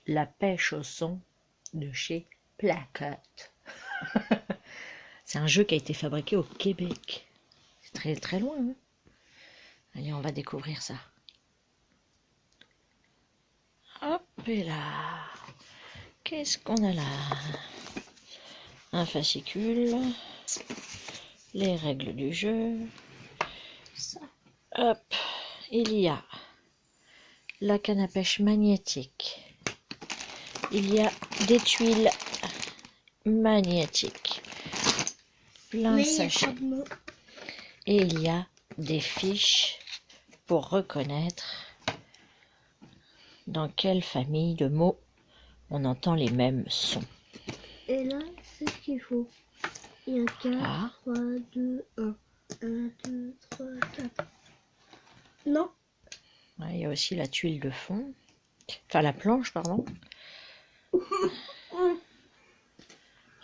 La pêche au son de chez Placotte. C'est un jeu qui a été fabriqué au Québec. C'est très très loin. Hein. Allez, on va découvrir ça. Hop et là. Qu'est-ce qu'on a là? Un fascicule. Les règles du jeu. Ça. Hop. Il y a la canne à pêche magnétique. Il y a des tuiles magnétiques. Plein de sachets. Et il y a des fiches pour reconnaître dans quelle famille de mots on entend les mêmes sons. Et là, c'est ce qu'il faut. Il y a 4, Ah. 3, 2, 1. 1, 2, 3, 4. Non. Ouais, il y a aussi la tuile de fond. Enfin, la planche, pardon. Pour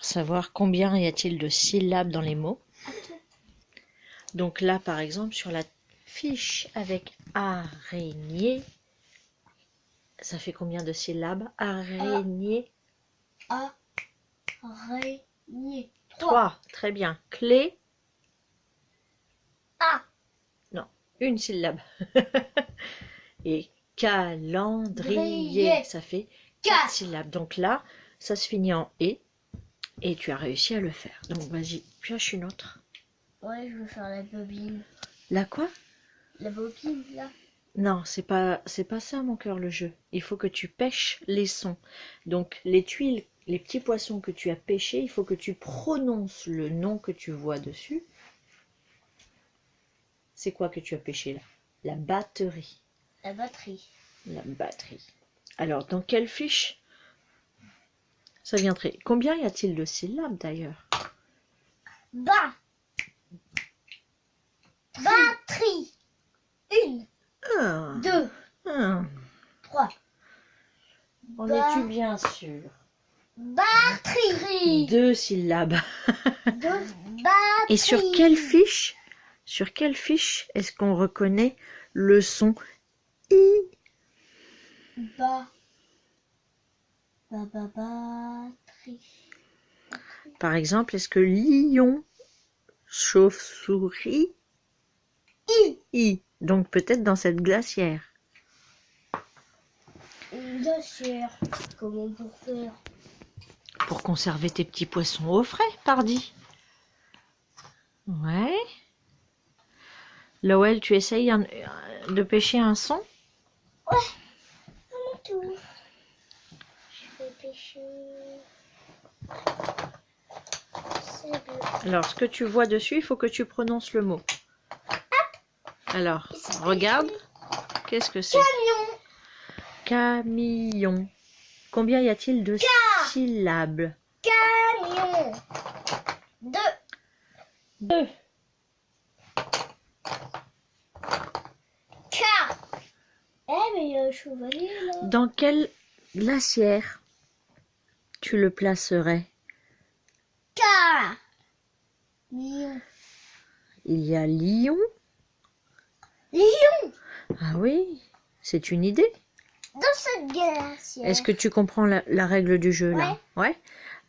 savoir combien y a-t-il de syllabes dans les mots. Donc là, par exemple, sur la fiche avec araignée, ça fait combien de syllabes? Araignée. Araignée. 3. Très bien. Clé. A. Non, une syllabe. Et calendrier, ça fait 4 syllabes. Donc là, ça se finit en et tu as réussi à le faire. Donc vas-y, pioche une autre. Ouais, je veux faire la bobine. La quoi? La bobine, là. Non, c'est pas ça, mon cœur, le jeu. Il faut que tu pêches les sons. Donc les tuiles, les petits poissons que tu as pêchés, il faut que tu prononces le nom que tu vois dessus. C'est quoi que tu as pêché là? La batterie. La batterie. La batterie. Alors, dans quelle fiche ça viendrait? Combien y a-t-il de syllabes d'ailleurs? Batterie. 1, 2, 3. En es-tu bien sûr? Batterie. 2 syllabes. Batterie. Et sur quelle fiche est-ce qu'on reconnaît le son I? Batterie. Par exemple, est-ce que lion, chauve-souris, I? Donc peut-être dans cette glacière. Une glacière. Comment pour faire? Pour conserver tes petits poissons au frais, pardi. Ouais. Lowell, tu essayes de pêcher un son? Ouais. À mon tour. Je vais pêcher. C'est bleu. Alors, ce que tu vois dessus, il faut que tu prononces le mot. Alors, regarde. Qu'est-ce que c'est? Camion. Camion. Combien y a-t-il de syllabes? Camion. 2. 2. Car. Mais il y a un chevalier là. Dans quelle glacière tu le placerais? Car. Lion. Il y a lion. Lion. Ah oui, c'est une idée. Dans cette glacière. Est-ce que tu comprends la règle du jeu là? Ouais.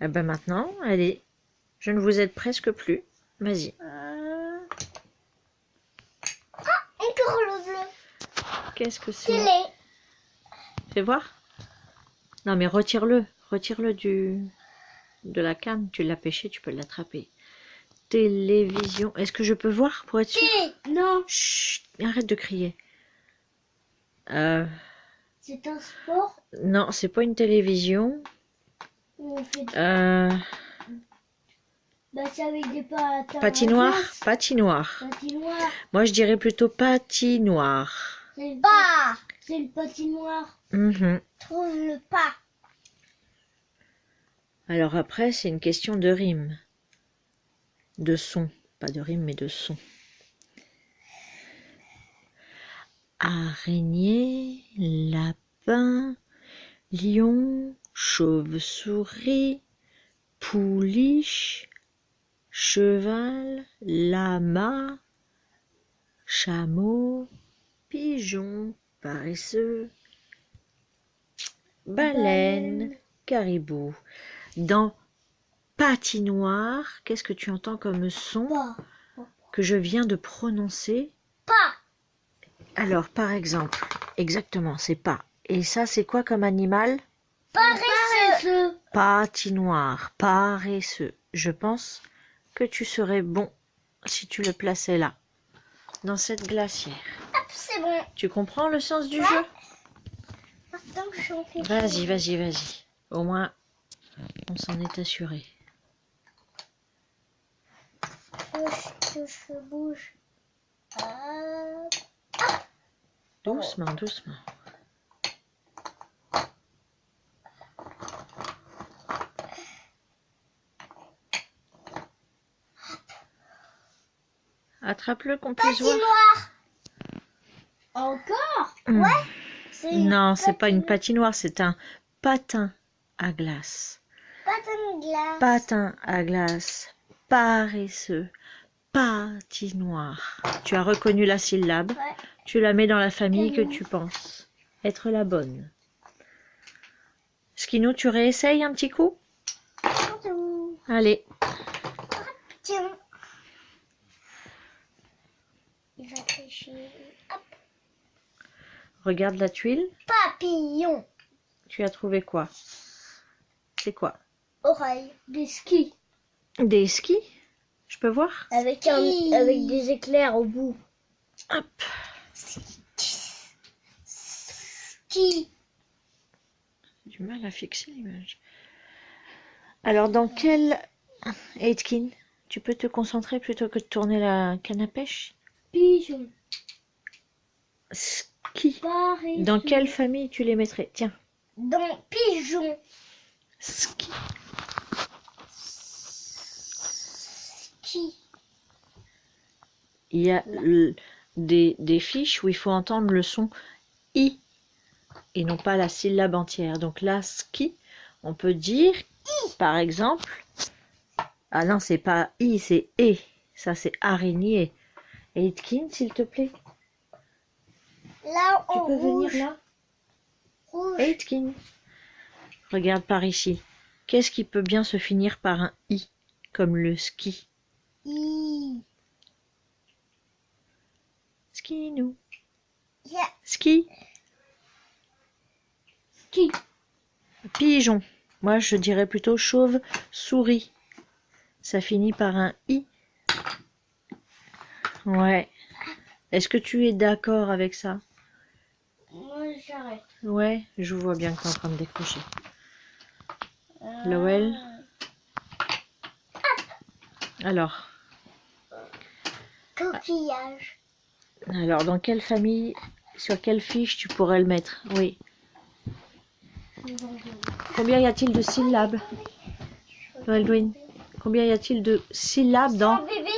Eh ben maintenant, allez, je ne vous aide presque plus. Vas-y. Encore le bleu. Qu'est-ce que c'est? Télé. Fais voir. Non mais retire-le de la canne. Tu l'as pêché, tu peux l'attraper. Télévision. Est-ce que je peux voir pour être sûr? Non. Chut, arrête de crier. C'est un sport. Non, c'est pas une télévision. On fait c'est avec des patinoire. Patinoire. Patinoire. Moi, je dirais plutôt patinoire. C'est le patinoire. Trouve le pas. Alors après, c'est une question de rime. De son. Pas de rime, mais de son. Araignée, lapin, lion, chauve-souris, pouliche, cheval, lama, chameau, pigeon, paresseux. baleine, caribou. Dans patinoire, qu'est-ce que tu entends comme son Pas. que je viens de prononcer? Pas. Alors, par exemple, exactement, c'est pas. Et ça, c'est quoi comme animal? Paresseux. Patinoire, paresseux. Je pense que tu serais bon si tu le plaçais là, dans cette glacière. Hop, c'est bon. Tu comprends le sens du jeu? Attends, j'en fais Vas-y, vas-y, vas-y. Au moins, on s'en est assuré. Je bouge. Hop. Doucement, doucement. Attrape-le qu'on puisse voir. Patinoire. Encore? Hmm. Ouais. C'est une Non, c'est pas une patinoire. patinoire, c'est un patin à glace. Patin de glace. Patin à glace, paresseux, patinoire. Tu as reconnu la syllabe, Ouais. tu la mets dans la famille que tu penses être la bonne. Skino, tu réessayes un petit coup? Bonjour. Allez, Tiens. Il réfléchit. Hop. regarde la tuile. Papillon. Tu as trouvé quoi? C'est quoi? Oreille. Des skis. Des skis? Je peux voir? Avec des éclairs au bout. Hop. Ski. J'ai du mal à fixer l'image. Alors, dans quel... Aitken, tu peux te concentrer plutôt que de tourner la canne à pêche? Pigeon. Ski. Paresseux. Dans quelle famille tu les mettrais? Tiens. Dans pigeon. Ski. Ski. Il y a des fiches où il faut entendre le son I et non pas la syllabe entière. Donc là, ski, on peut dire I, par exemple. Ah non, c'est pas I, c'est E. Ça, c'est araignée. Aitken, s'il te plaît. Là, Tu en peux rouge. venir là? Rouge. Aitken. Regarde par ici. Qu'est-ce qui peut bien se finir par un I, comme le ski? I. Ski, nous. Yeah. Ski. Ski. Pigeon. Moi, je dirais plutôt chauve-souris. Ça finit par un I. Ouais. Est-ce que tu es d'accord avec ça? Moi, j'arrête. Ouais, je vois bien que tu es en train de décrocher. Lowell. Alors, Coquillage. dans quelle famille, sur quelle fiche tu pourrais le mettre? Oui. Combien y a-t-il de syllabes? Baldwin. Combien y a-t-il de syllabes C'est dans un bébé.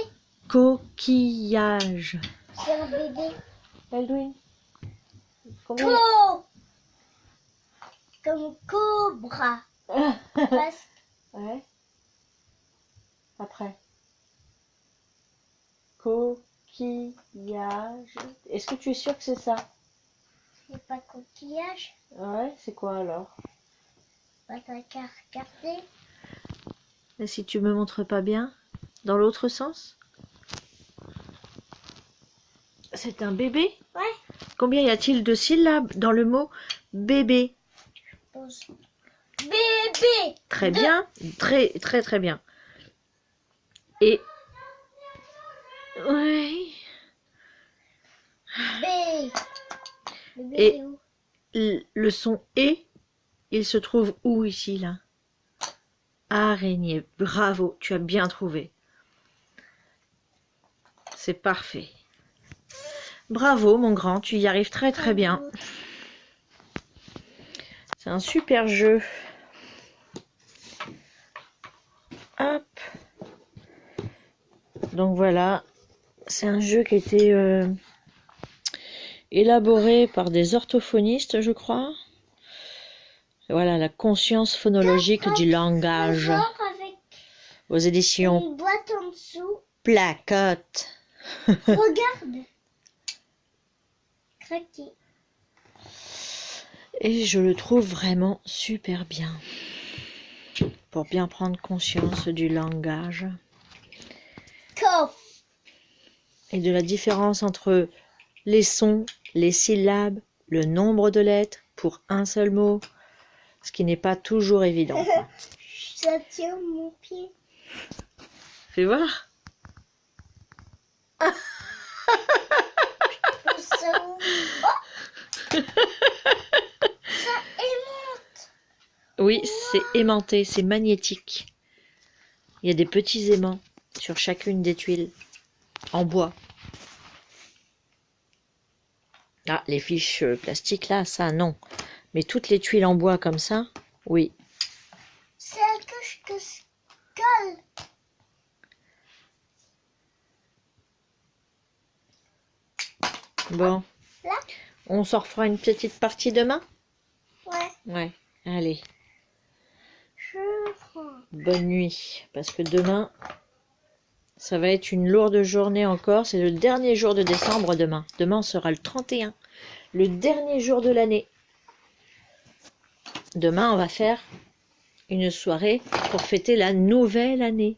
coquillage? C'est un bébé. Baldwin. Combien Co. Comme cobra. Parce Ouais. Après. Coquillage. Est-ce que tu es sûr que c'est ça? que c'est pas coquillage. Ouais, c'est quoi alors? Pas ta carte cardée. Et si tu me montres pas bien, dans l'autre sens? C'est un bébé? Ouais. Combien y a-t-il de syllabes dans le mot bébé? Pose. Bébé. Très bien, très très très bien. Et ouais. B. Le bébé Et est où? le son et, il se trouve où ici là? Araignée. Bravo, tu as bien trouvé. C'est parfait. Bravo mon grand, tu y arrives très très bien. C'est un super jeu. Hop. Donc voilà, c'est un jeu qui a été élaboré par des orthophonistes, je crois. Voilà, la conscience phonologique du langage. Genre avec Aux éditions une boîte en dessous. Placotte. Regarde. Craqué. Et je le trouve vraiment super bien. Pour bien prendre conscience du langage. Coff. Et de la différence entre les sons, les syllabes, le nombre de lettres pour un seul mot. Ce qui n'est pas toujours évident. Ça tient mon pied. Fais voir. Ça, ça aimante. Oui, c'est aimanté, c'est magnétique. Il y a des petits aimants sur chacune des tuiles en bois. Ah, les fiches plastiques là, ça non. Mais toutes les tuiles en bois comme ça, oui. C'est la couche que je colle. Bon, Là. on s'en refera une petite partie demain? Ouais. Ouais, allez. Je prends. Bonne nuit, parce que demain, ça va être une lourde journée encore. C'est le dernier jour de décembre demain. Demain sera le 31, le dernier jour de l'année. Demain, on va faire une soirée pour fêter la nouvelle année.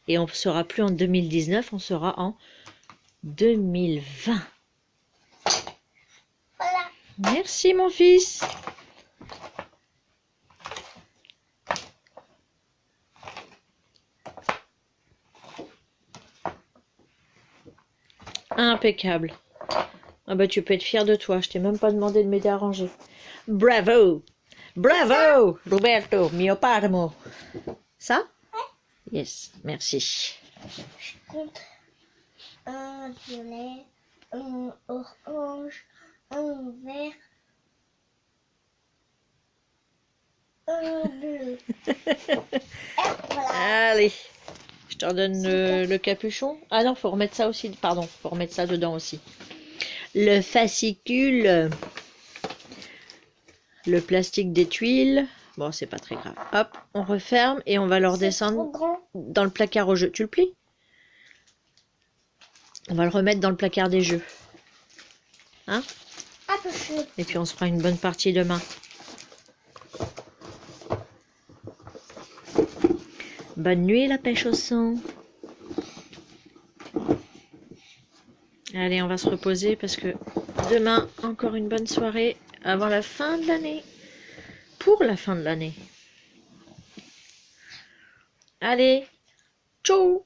Et on ne sera plus en 2019, on sera en 2020. Voilà. Merci mon fils. Impeccable. Ah bah tu peux être fier de toi, je t'ai même pas demandé de m'aider à ranger. Bravo! Bravo! Roberto, mio parmo. Ça? Yes, merci. Je compte. Un violet, un orange, un vert, un bleu. Et voilà. Allez, je te redonne le capuchon. Ah non, faut remettre ça aussi. Pardon, faut remettre ça dedans aussi. Le fascicule. Le plastique des tuiles. Bon, c'est pas très grave. Hop, on referme et on va le C'est trop redescendre grand. dans le placard au jeu. Tu le plies? On va le remettre dans le placard des jeux. Hein? Ah, parce que Et puis on se fera une bonne partie demain. Bonne nuit la pêche au son. Allez, on va se reposer parce que demain, encore une bonne soirée avant la fin de l'année. Pour la fin de l'année. Allez, ciao!